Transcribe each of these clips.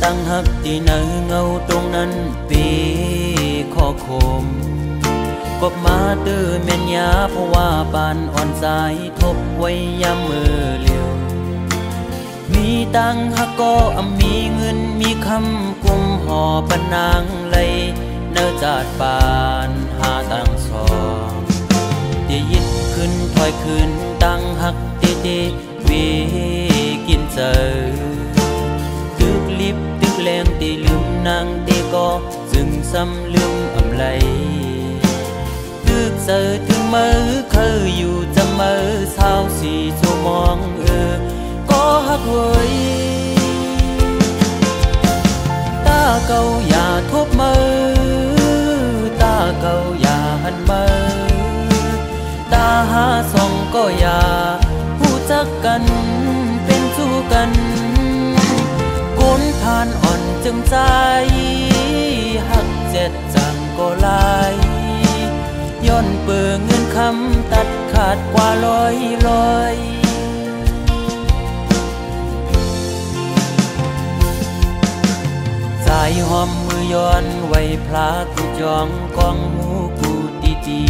ตั้งหักที่เนื้อเงาตรงนั้นปีขอคมกบมาเตื้อเมียนยาเพราะว่าปานอ่อนสายทบไว้ยามมือเลี้ยวมีตังหักก็มีเงินมีคำกุมห่อปนางเลยเนื้อจาดปานหาตังสองตียิดขึ้นถอยขึ้นตังหักตีตีวีกินเจอตึกลิบตึกแรงตีลืมนางตีก็จึงซ้ำลืมอำไลตึกเจอถึงมือเคยอยู่จะมือเศร้าสีชั่วมองก็หักเว้ยตาเก่าอย่าทบมือตาเก่าอย่าหันมือตาหาส่องก็อย่าผู้จักกันเป็นสู้กันก้นผ่านอ่อนจึงใจหักเจ็ดจังก็ลายย้อนเปิงเงินคำตัดขาดกว่าลอยสายหอมมือย้อนไว้พลากูจองกองหมูกูตี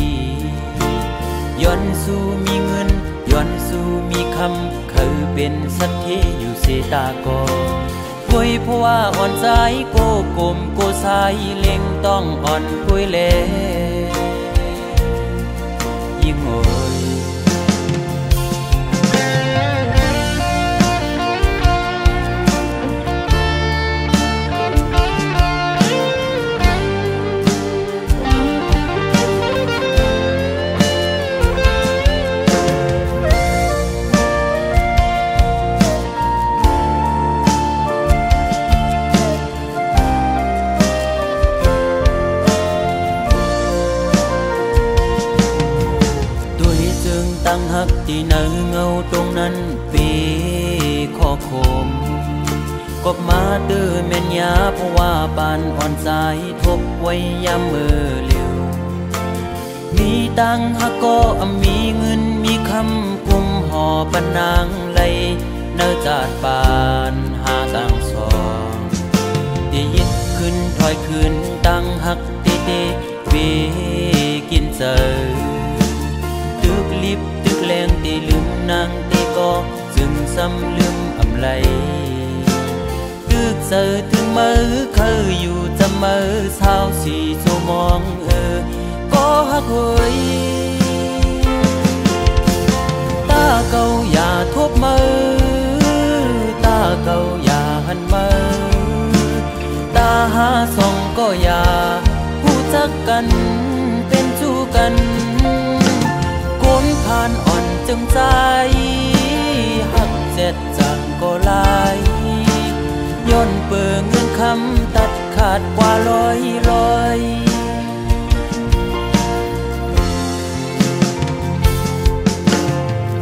ย้อนสู้มีเงินย้อนสู้มีคำคือเป็นสัตย์ที่อยู่เสตากอคุยเพราะว่าอ่อนใจโกกลมโกสายเล็งต้องอ่อนคุยเล่ยิ่งโอยตั้งหักที่เนื้อเงาตรงนั้นปีขอคมกบมาเตื้อเมียนยาเพราะว่าปานอ่อนสายทบไว้ยามมือเลี้ยวมีตังหักก็มีเงินมีคำกุมห่อปนางเลยเนื้อจาดปานหาตังสองตียิดขึ้นถอยขึ้นตั้งหักตีตีวีกินเจอตึกลิบตึกแรงตีลืมนางตีก็จึงซ้ำลืมอำไลตึกเจอถึงมือเคยอยู่จะมือเศร้าสีชั่วมองก็หักเว้ยตาเก่าอย่าทบมือตาเก่าอย่าหันมือตาหาส่องก็อย่าผู้จักกันเป็นชู้กันก้นผ่านอ่อนจึงใจหักเจ็ดจังก็ลายย้อนเปิงเงินคำตัดขาดกว่าลอย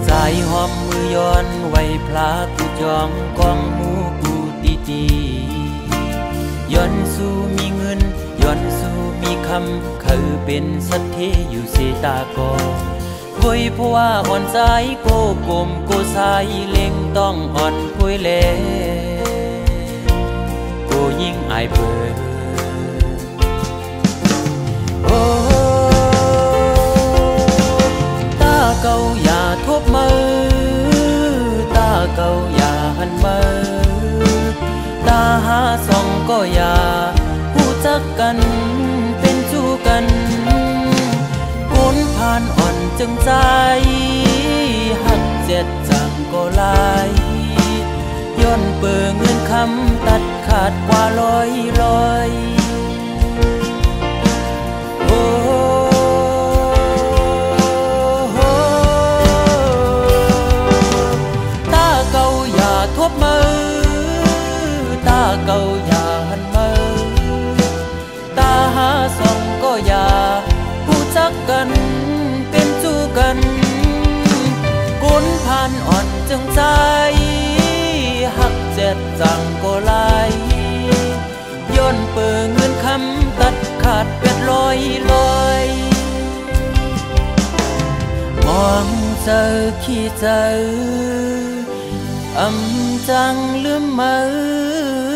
สายหอมมือย้อนไว้พลากูจองกองหมูกูตีย้อนสู้มีเงินย้อนสู้มีคำคือเป็นสัตย์ที่อยู่เสตากอคุยเพราะว่าอ่อนใจโกกลมโกสายเล็งต้องอ่อนคุยเล่โกยิ่งอายเปิดโอ้ตาเก่าอย่าทบมือตาเก่าอย่าหันมือตาหาส่องก็อย่าผู้จักกันเป็นชู้กันก้นผ่านอ่อนจึงใจหักเจ็ดจังก็ลายย้อนเปิงเงินคำตัดขาดกว่าลอยโอ้ตาเก่าอย่าทบมือตาเก่าอย่าหันมือตาหาส่องก็อย่าผู้จักกันเป็นชู้กันก้นผ่านอ่อนจึงใจหักเจ็ดจังก็ลายย้อนเปิงเงินคำตัดขาดเป็ดลอยมองเจอขี้เจออำจังลืมมือ